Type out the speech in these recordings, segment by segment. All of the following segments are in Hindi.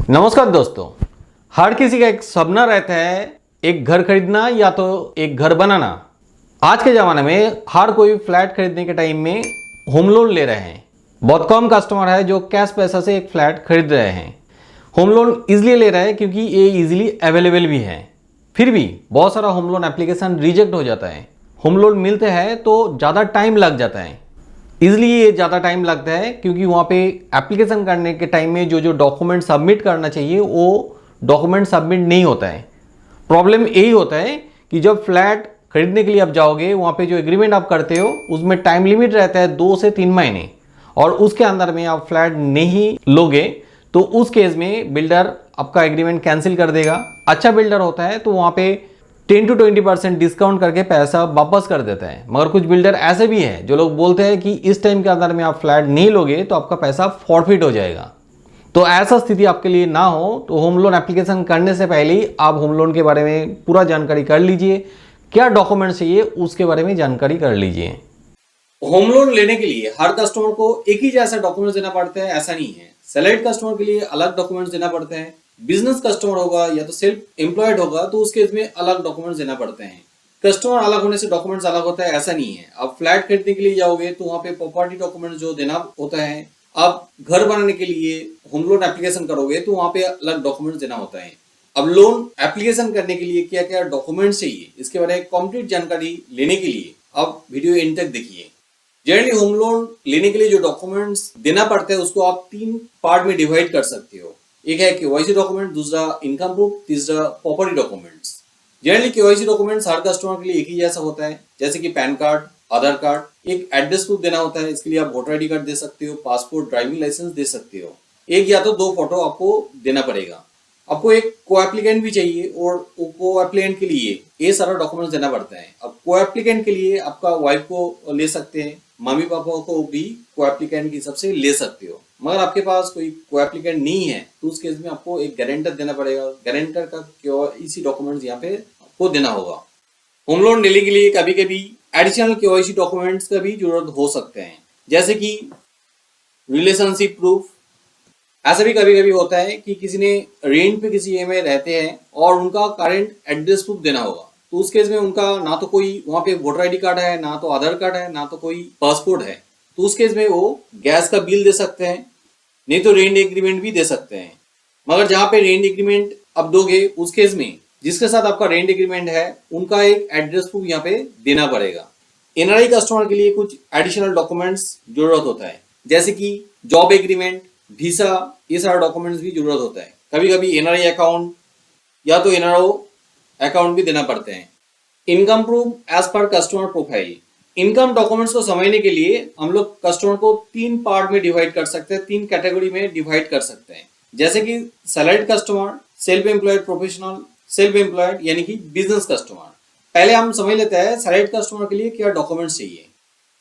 नमस्कार दोस्तों। हर किसी का एक सपना रहता है एक घर खरीदना या तो एक घर बनाना। आज के ज़माने में हर कोई फ्लैट खरीदने के टाइम में होम लोन ले रहे हैं। बहुत कम कस्टमर है जो कैश पैसा से एक फ्लैट खरीद रहे हैं। होम लोन इसलिए ले रहे हैं क्योंकि ये इजीली अवेलेबल भी है। फिर भी बहुत सारा होम लोन एप्लीकेशन रिजेक्ट हो जाता है। होम लोन मिलते हैं तो ज़्यादा टाइम लग जाता है। इसलिए ये ज़्यादा टाइम लगता है क्योंकि वहाँ पे एप्लीकेशन करने के टाइम में जो जो डॉक्यूमेंट सबमिट करना चाहिए वो डॉक्यूमेंट सबमिट नहीं होता है। प्रॉब्लम यही होता है कि जब फ्लैट खरीदने के लिए आप जाओगे वहाँ पे जो एग्रीमेंट आप करते हो उसमें टाइम लिमिट रहता है 2 से 3 महीने, और उसके अंदर में आप फ्लैट नहीं लोगे तो उस केस में बिल्डर आपका एग्रीमेंट कैंसिल कर देगा। अच्छा बिल्डर होता है तो वहाँ पे 10 to 20% डिस्काउंट करके पैसा वापस कर देता है। मगर कुछ बिल्डर ऐसे भी हैं जो लोग बोलते हैं कि इस टाइम के अंदर में आप फ्लैट नहीं लोगे तो आपका पैसा फॉरफिट हो जाएगा। तो ऐसा स्थिति आपके लिए ना हो तो होम लोन एप्लीकेशन करने से पहले ही आप होम लोन के बारे में पूरा जानकारी कर लीजिए। क्या डॉक्यूमेंट चाहिए उसके बारे में जानकारी कर लीजिए। होम लोन लेने के लिए हर कस्टमर को एक ही जैसा डॉक्यूमेंट देना पड़ता है ऐसा नहीं है। सैलरीड कस्टमर के लिए अलग डॉक्यूमेंट्स देना पड़ते हैं। बिजनेस कस्टमर होगा या तो सेल्फ एम्प्लॉयड होगा तो उसके इसमें अलग डॉक्यूमेंट्स देना पड़ते हैं। कस्टमर अलग होने से डॉक्यूमेंट्स अलग होता है ऐसा नहीं है। आप फ्लैट खरीदने के लिए जाओगे तो वहाँ पे प्रॉपर्टी डॉक्यूमेंट्स जो देना होता है। आप घर बनाने के लिए होम लोन एप्लीकेशन करोगे तो वहाँ पे अलग डॉक्यूमेंट्स देना होता है। अब लोन एप्लीकेशन करने के लिए क्या क्या डॉक्यूमेंट्स चाहिए इसके बारे में कंप्लीट जानकारी लेने के लिए आप वीडियो एंड तक देखिए। जनरली होम लोन लेने के लिए जो डॉक्यूमेंट्स देना पड़ता है उसको आप 3 पार्ट में डिवाइड कर सकते हो। एक है केवाईसी डॉक्यूमेंट, दूसरा इनकम प्रूफ, तीसरा property documents. Generally KYC documents हर कस्टमर के लिए एक ही जैसा होता है, जैसे कि पैन कार्ड, आधार कार्ड, एक एड्रेस प्रूफ देना होता है। इसके लिए आप वोटर आईडी कार्ड दे सकते हो, पासपोर्ट, ड्राइविंग लाइसेंस दे सकते हो। एक या तो 2 फोटो आपको देना पड़ेगा। आपको एक को एप्लीकेंट भी चाहिए और को एप्लीकेंट के लिए ये सारा डॉक्यूमेंट्स देना पड़ता है। अब को एप्लीकेंट के लिए आपका वाइफ को ले सकते हैं, मम्मी पापा को भी को एप्लीकेंट के हिसाब से ले सकते हो। मगर आपके पास कोई को एप्लीकेंट नहीं है तो उस केस में आपको एक गारंटर देना पड़ेगा। गारंटर का केवाईसी डॉक्यूमेंट्स यहाँ पे आपको देना होगा। होम लोन लेने के लिए कभी कभी एडिशनल केवाईसी डॉक्यूमेंट्स का भी जरूरत हो सकते हैं, जैसे कि रिलेशनशिप प्रूफ। ऐसा भी कभी कभी होता है कि किसी ने रेंट पे किसी जगह में रहते हैं और उनका करंट एड्रेस प्रूफ देना होगा, तो उस केस में उनका ना तो कोई वहाँ पे वोटर आईडी कार्ड है, ना तो आधार कार्ड है, ना तो कोई पासपोर्ट है। तो उस केस में वो गैस का बिल दे सकते हैं, नहीं तो रेंट एग्रीमेंट भी दे सकते हैं। मगर जहाँ पे रेंट एग्रीमेंट अब दोगे उस केस में जिसके साथ आपका रेंट एग्रीमेंट है उनका एक एड्रेस प्रूफ यहाँ पे देना पड़ेगा। एनआरआई कस्टमर के लिए कुछ एडिशनल डॉक्यूमेंट्स जरूरत होता है, जैसे कि जॉब एग्रीमेंट, वीसा, ये सारा डॉक्यूमेंट्स भी जरूरत होता है। कभी कभी एनआरआई अकाउंट या तो एनआरओ अकाउंट भी देना पड़ते हैं। Income proof as per customer profile. Income documents को समझने के लिए हम लोग कस्टमर को 3 पार्ट में डिवाइड कर सकते हैं, 3 कैटेगरी में डिवाइड कर सकते हैं, जैसे कि salaried customer, self employed professional, self employed यानी कि बिजनेस कस्टमर। पहले हम समझ लेते हैं सैलरीड कस्टमर के लिए क्या डॉक्यूमेंट्स चाहिए।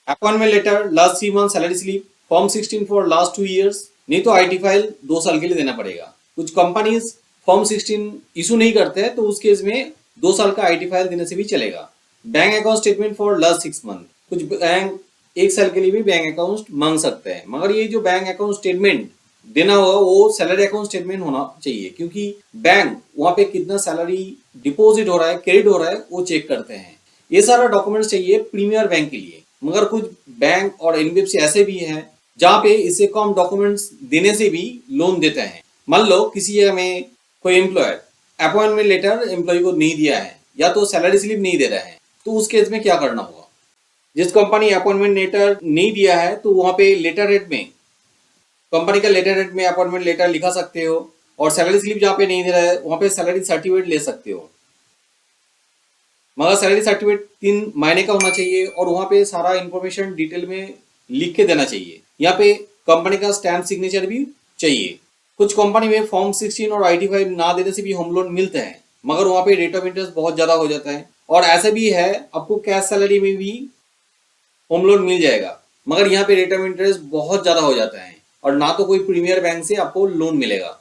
Appointment letter, last 3 month salary slip, form 16 for last 2 years, नहीं तो आईटी फाइल 2 साल के लिए देना पड़ेगा। कुछ कंपनीज फॉर्म 16 इशू नहीं करते हैं तो उस केस में 2 साल का आईटी फाइल देने से भी चलेगा। Bank account statement for last 6 month. कुछ बैंक 1 साल के लिए भी बैंक अकाउंट मांग सकते हैं, मगर ये जो बैंक अकाउंट स्टेटमेंट देना होगा वो सैलरी अकाउंट स्टेटमेंट होना चाहिए, क्योंकि बैंक वहाँ पे कितना सैलरी डिपॉजिट हो रहा है, क्रेडिट हो रहा है वो चेक करते हैं। ये सारा डॉक्यूमेंट्स चाहिए प्रीमियर बैंक के लिए। मगर कुछ बैंक और एनबीएफसी ऐसे भी हैं जहाँ पे इससे कम डॉक्यूमेंट्स देने से भी लोन देते हैं। मान लो किसी जगह में कोई एम्प्लॉयर अपॉइंटमेंट लेटर एम्प्लॉय को नहीं दिया है या तो सैलरी स्लिप नहीं दे रहा है, तो उस केस में क्या करना होगा। जिस कंपनी अपॉइंटमेंट लेटर नहीं दिया है तो वहाँ पे लेटर रेट में, कंपनी का लेटर रेट में अपॉइंटमेंट लेटर लिखा सकते हो, और सैलरी स्लिप जहाँ पे नहीं दे रहा है वहाँ पे सैलरी सर्टिफिकेट ले सकते हो। मगर सैलरी सर्टिफिकेट 3 महीने का होना चाहिए और वहाँ पे सारा इंफॉर्मेशन डिटेल में लिख के देना चाहिए। यहाँ पे कंपनी का स्टैम्प सिग्नेचर भी चाहिए। कुछ कंपनी में फॉर्म 16 और आईटी फाइल ना देने से भी होम लोन मिलते हैं, मगर वहाँ पे रेट ऑफ इंटरेस्ट बहुत ज्यादा हो जाता है। और ऐसा भी है आपको कैश सैलरी में भी होम लोन मिल जाएगा, मगर यहाँ पे रेट ऑफ इंटरेस्ट बहुत ज्यादा हो जाता है और ना तो कोई प्रीमियर बैंक से आपको लोन मिलेगा।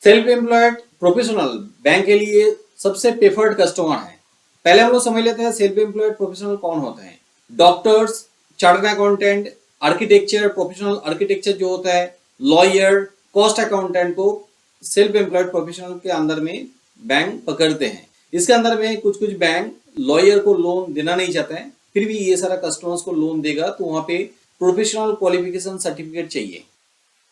सेल्फ एम्प्लॉयड प्रोफेशनल बैंक के लिए सबसे प्रेफर्ड कस्टमर है। पहले हम लोग समझ लेते हैं सेल्फ एम्प्लॉयड प्रोफेशनल कौन होते हैं। Doctors, chartered accountant, architecture, professional architecture जो होता है, लॉयर, कॉस्ट अकाउंटेंट को सेल्फ एम्प्लॉयड प्रोफेशनल के अंदर में बैंक पकड़ते हैं। इसके अंदर में कुछ कुछ बैंक लॉयर को लोन देना नहीं चाहते हैं, फिर भी ये सारा कस्टमर्स को लोन देगा, तो वहां पे प्रोफेशनल क्वालिफिकेशन सर्टिफिकेट चाहिए।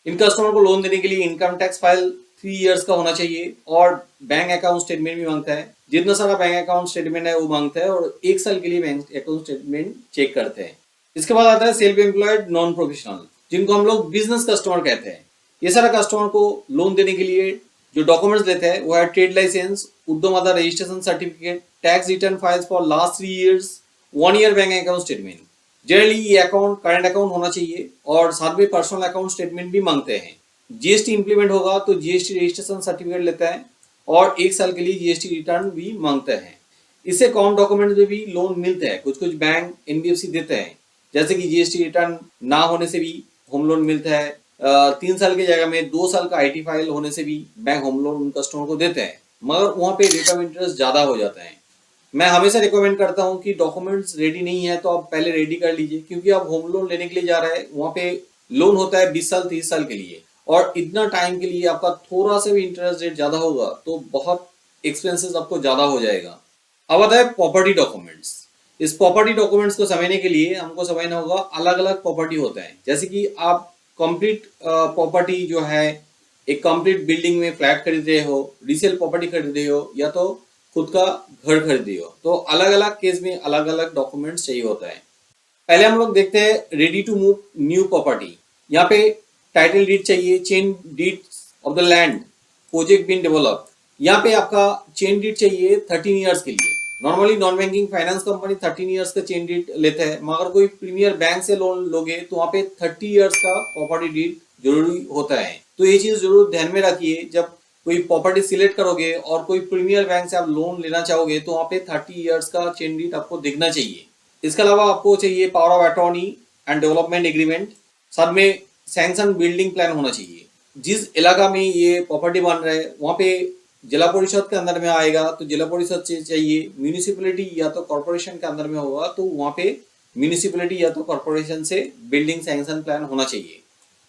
इन कस्टमर को लोन देने के लिए इनकम टैक्स फाइल 3 इयर्स का होना चाहिए और बैंक अकाउंट स्टेटमेंट भी मांगता है। जितना सारा बैंक अकाउंट स्टेटमेंट है वो मांगता है और 1 साल के लिए बैंक अकाउंट स्टेटमेंट चेक करते हैं। इसके बाद आता है सेल्फ एम्प्लॉयड नॉन प्रोफेशनल, जिनको हम लोग बिजनेस कस्टमर कहते हैं। ये सारा कस्टमर को लोन देने के लिए जो डॉक्यूमेंट्स देते हैं वो है trade licence, Udyam Aadhaar registration certificate, tax return files for last 3 years, 1 year bank account statement. Generally ये अकाउंट करंट अकाउंट होना चाहिए और साथ में पर्सनल अकाउंट स्टेटमेंट भी मांगते हैं। जीएसटी इंप्लीमेंट होगा तो जीएसटी रजिस्ट्रेशन सर्टिफिकेट लेता है और 1 साल के लिए जीएसटी रिटर्न भी मांगते हैं। इससे कॉम डॉक्यूमेंट में भी लोन मिलते हैं। कुछ कुछ बैंक एनबीएफसी देते हैं, जैसे कि जीएसटी रिटर्न ना होने से भी होम लोन मिलता है। 3 साल की जगह में 2 साल का आईटी फाइल होने से भी बैंक होम लोन उन कस्टमर को देते हैं, मगर वहाँ पे रेट ऑफ इंटरेस्ट ज्यादा हो जाता है। मैं हमेशा रिकमेंड करता हूँ कि डॉक्यूमेंट्स रेडी नहीं है तो आप पहले रेडी कर लीजिए, क्योंकि आप होम लोन लेने के लिए जा रहे हैं, वहाँ पे लोन होता है 20 साल 30 साल के लिए, और इतना टाइम के लिए आपका थोड़ा सा भी इंटरेस्ट रेट ज्यादा होगा तो बहुत एक्सपेंसेस आपको ज्यादा हो जाएगा। अब आता है प्रॉपर्टी डॉक्यूमेंट्स। इस प्रॉपर्टी डॉक्यूमेंट्स को समझने के लिए हमको समझना होगा अलग अलग प्रॉपर्टी होता है। जैसे कि आप कंप्लीट प्रॉपर्टी जो है, एक कंप्लीट बिल्डिंग में फ्लैट खरीद रहे हो, रीसेल प्रॉपर्टी खरीद रहे हो, या तो खुद का घर खरीद रहे हो, तो अलग अलग केस में अलग अलग डॉक्यूमेंट्स चाहिए होता है। पहले हम लोग देखते हैं ready to move new property. यहाँ पे टाइटल डीड चाहिए, chain deed of the land, project been develop. यहाँ पे आपका चेन डीड चाहिए 13 इयर्स के लिए। Normally non banking finance company 13 years का चेन डीड लेते हैं, मगर कोई प्रीमियर बैंक से लोन लोगे तो वहाँ पे 30 इयर्स का प्रॉपर्टी डीड जरूरी होता है। तो ये चीज जरूर ध्यान में रखिए, जब कोई प्रॉपर्टी सिलेक्ट करोगे और कोई प्रीमियर बैंक से आप लोन लेना चाहोगे तो वहाँ पे 30 इयर्स का चेन डीड आपको दिखना चाहिए। इसके अलावा आपको चाहिए power of attorney and development agreement, साथ में सैंक्शन बिल्डिंग प्लान होना चाहिए। जिस इलाका में ये प्रॉपर्टी बन रहा है वहाँ पे जिला परिषद के अंदर में आएगा तो जिला परिषद से चाहिए, म्यूनिसिपैलिटी या तो कॉर्पोरेशन के अंदर में होगा तो वहाँ पे म्यूनिसिपैलिटी या तो कॉर्पोरेशन से बिल्डिंग सैंक्शन प्लान होना चाहिए।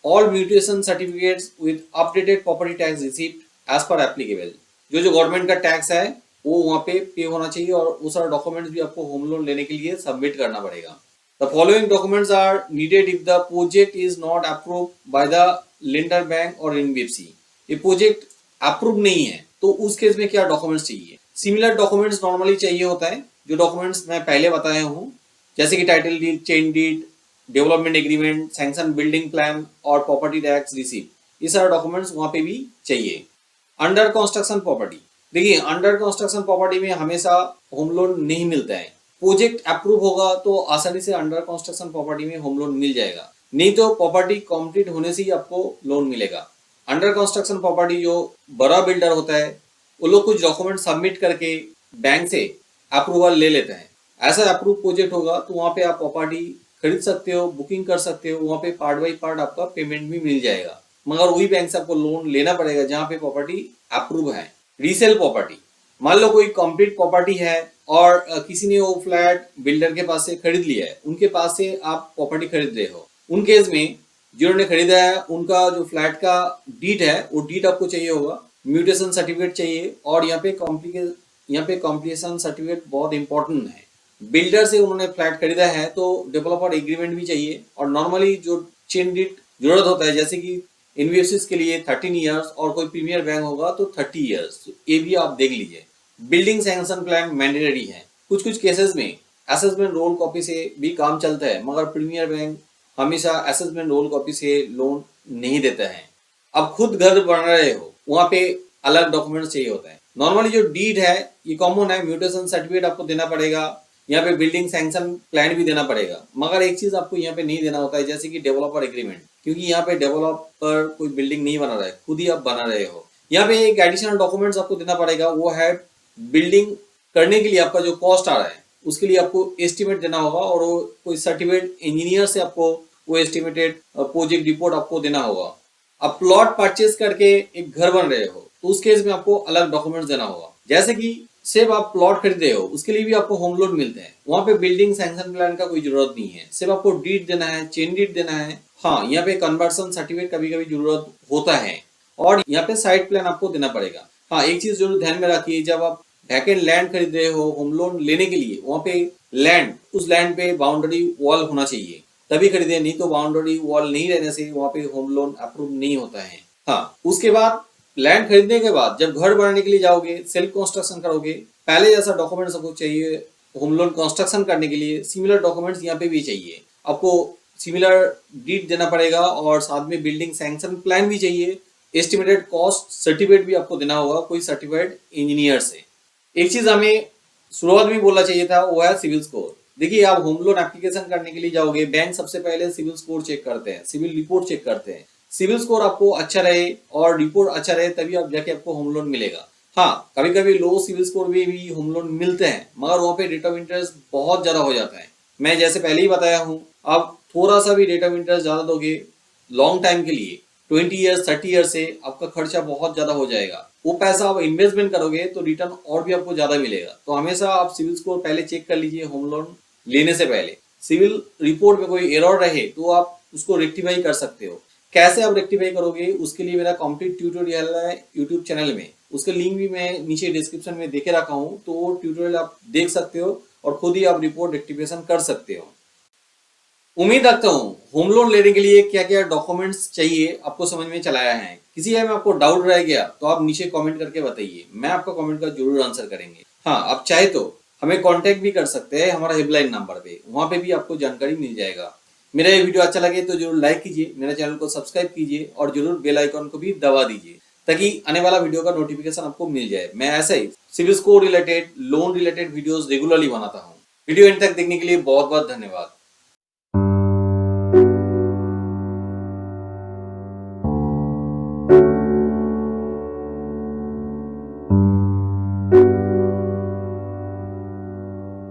All mutation certificates with updated property tax receipt as per applicable. जो गवर्नमेंट का टैक्स है वो वहाँ पे होना चाहिए और वो सारा डॉक्यूमेंट्स भी आपको होम लोन लेने के लिए सबमिट करना पड़ेगा। The following documents are needed if the project is not approve by the lender bank और एनबीएफसी। ये प्रोजेक्ट अप्रूव नहीं है तो उस केस में क्या डॉक्यूमेंट्स चाहिए? सिमिलर डॉक्यूमेंट्स नॉर्मली चाहिए होता है, जो डॉक्यूमेंट्स मैं पहले बताया हूँ, जैसे कि title deed, chain deed, development agreement, sanction building plan और प्रॉपर्टी टैक्स रिसीप्ट। ये सारे डॉक्यूमेंट्स वहाँ पे भी चाहिए। अंडर कंस्ट्रक्शन प्रॉपर्टी, देखिए अंडर कंस्ट्रक्शन प्रॉपर्टी में हमेशा होम लोन नहीं मिलता है। प्रोजेक्ट अप्रूव होगा तो आसानी से अंडर कंस्ट्रक्शन प्रॉपर्टी में होम लोन मिल जाएगा, नहीं तो प्रॉपर्टी कंप्लीट होने से ही आपको लोन मिलेगा। अंडर कंस्ट्रक्शन प्रॉपर्टी जो बड़ा बिल्डर होता है वो लोग कुछ डॉक्यूमेंट सबमिट करके बैंक से अप्रूवल ले लेते हैं। ऐसा अप्रूव प्रोजेक्ट होगा तो वहाँ पे आप प्रॉपर्टी खरीद सकते हो, बुकिंग कर सकते हो, वहाँ पे पार्ट बाई पार्ट आपका पेमेंट भी मिल जाएगा, मगर वही बैंक से आपको लोन लेना पड़ेगा जहाँ पे प्रॉपर्टी अप्रूव है। रीसेल प्रॉपर्टी, मान लो कोई कंप्लीट प्रॉपर्टी है और किसी ने वो फ्लैट बिल्डर के पास से खरीद लिया है, उनके पास से आप प्रॉपर्टी खरीद रहे हो। उन केस में जिन्होंने खरीदा है उनका जो फ्लैट का डीड है वो डीड आपको चाहिए होगा, म्यूटेशन सर्टिफिकेट चाहिए, और यहाँ पे कॉम्प्लीशन सर्टिफिकेट बहुत इंपॉर्टेंट है। बिल्डर से उन्होंने फ्लैट खरीदा है तो डेवलपर एग्रीमेंट भी चाहिए, और नॉर्मली जो चेन डीड जरूरत होता है, जैसे कि एनबीएफसी के लिए 13 इयर्स और कोई प्रीमियर बैंक होगा तो 30 इयर्स, ये भी आप देख लीजिए। बिल्डिंग सैंक्शन प्लान मैंडेटरी है। कुछ कुछ केसेस में असेसमेंट रोल कॉपी से भी काम चलता है, मगर प्रीमियर बैंक हमेशा असेसमेंट रोल कॉपी से लोन नहीं देता है। अब खुद घर बना रहे हो वहाँ पे अलग डॉक्यूमेंट चाहिए होता है। नॉर्मली जो डीड है ये कॉमन है, म्यूटेशन सर्टिफिकेट आपको देना पड़ेगा, यहाँ पे बिल्डिंग सैंक्शन प्लान भी देना पड़ेगा, मगर एक चीज आपको यहाँ पे नहीं देना होता है, जैसे कि डेवलपर एग्रीमेंट, क्योंकि यहाँ पे डेवलपर कोई बिल्डिंग नहीं बना रहा है, खुद ही आप बना रहे हो। यहाँ पे एक एडिशनल डॉक्यूमेंट्स आपको देना पड़ेगा, वो है बिल्डिंग करने के लिए आपका जो कॉस्ट आ रहा है उसके लिए आपको एस्टिमेट देना होगा, और वो कोई सर्टिफिकेट इंजीनियर से आपको वो एस्टिमेटेड प्रोजेक्ट रिपोर्ट आपको देना होगा। अब प्लॉट परचेज करके एक घर बन रहे हो तो उस केस में आपको अलग डॉक्यूमेंट्स देना होगा, जैसे कि सिर्फ आप प्लॉट खरीदे हो उसके लिए भी आपको होम लोन मिलते हैं, वहाँ पे बिल्डिंग सैंक्शन प्लान का कोई जरूरत नहीं है, सिर्फ आपको डीड देना है, चेन डीड देना है। हाँ, यहाँ पे कन्वर्सन सर्टिफिकेट कभी कभी जरूरत होता है, और यहाँ पे साइड प्लान आपको देना पड़ेगा। हाँ, एक चीज जरूर ध्यान में रखिए, जब आप वैकेंट लैंड खरीद रहे हो होम लोन लेने के लिए, वहाँ पे लैंड, उस लैंड पे बाउंड्री वॉल होना चाहिए, तभी खरीदे, नहीं तो बाउंड्री वॉल नहीं रहने से वहाँ पे होम लोन अप्रूव नहीं होता है। हाँ, उसके बाद लैंड खरीदने के बाद जब घर बनाने के लिए जाओगे, सेल्फ कंस्ट्रक्शन करोगे, पहले जैसा डॉक्यूमेंट्स आपको चाहिए होम लोन कंस्ट्रक्शन करने के लिए, सिमिलर डॉक्यूमेंट्स यहाँ पे भी चाहिए। आपको सिमिलर डीड देना पड़ेगा और साथ में बिल्डिंग सैंक्शन प्लान भी चाहिए। एस्टिमेटेड कॉस्ट सर्टिफिकेट भी आपको देना होगा कोई सर्टिफाइड इंजीनियर से। एक चीज हमें शुरुआत में बोलना चाहिए था, वो है सिविल स्कोर। देखिए, आप होम लोन एप्लीकेशन करने के लिए जाओगे, बैंक सबसे पहले सिविल स्कोर चेक करते हैं, सिविल रिपोर्ट चेक करते हैं। सिविल स्कोर आपको अच्छा रहे और रिपोर्ट अच्छा रहे तभी आप जाके आपको होम लोन मिलेगा। हाँ, कभी कभी लो सिविल स्कोर में भी होम लोन मिलते हैं, मगर वहाँ पे रेट ऑफ इंटरेस्ट बहुत ज्यादा हो जाता है। मैं जैसे पहले ही बताया हूँ, आप थोड़ा सा भी रेट ऑफ इंटरेस्ट ज्यादा दोगे लॉन्ग टाइम के लिए, 20 ईयर्स 30 ईयर्स से, आपका खर्चा बहुत ज्यादा हो जाएगा। वो पैसा आप इन्वेस्टमेंट करोगे तो रिटर्न और भी आपको ज्यादा मिलेगा। तो हमेशा आप सिविल स्कोर पहले चेक कर लीजिए होम लोन लेने से पहले। सिविल रिपोर्ट में कोई एरर रहे तो आप उसको रेक्टिफाई कर सकते हो। कैसे आप रेक्टिफाई करोगे, उसके लिए मेरा कंप्लीट ट्यूटोरियल है यूट्यूब चैनल में, उसका लिंक भी मैं नीचे डिस्क्रिप्शन में देके रखा हूँ, तो वो ट्यूटोरियल आप देख सकते हो और खुद ही आप रिपोर्ट रेक्टिफिकेशन कर सकते हो। उम्मीद रखता हूँ होम लोन लेने के लिए क्या क्या डॉक्यूमेंट्स चाहिए आपको समझ में चलाया है। किसी में आपको डाउट रह गया तो आप नीचे कमेंट करके बताइए, मैं आपका कमेंट का जरूर आंसर करेंगे। हाँ, आप चाहे तो हमें कांटेक्ट भी कर सकते हैं हमारा हेल्पलाइन नंबर पे, वहां पे भी आपको जानकारी मिल जाएगा। मेरा ये वीडियो अच्छा लगे तो जरूर लाइक कीजिए, मेरे चैनल को सब्सक्राइब कीजिए और जरूर बेल आइकन को भी दबा दीजिए ताकि आने वाला वीडियो का नोटिफिकेशन आपको मिल जाए। मैं ऐसे ही civil score related, loan related videos regularly बनाता हूँ। वीडियो एंड तक देखने के लिए बहुत बहुत धन्यवाद।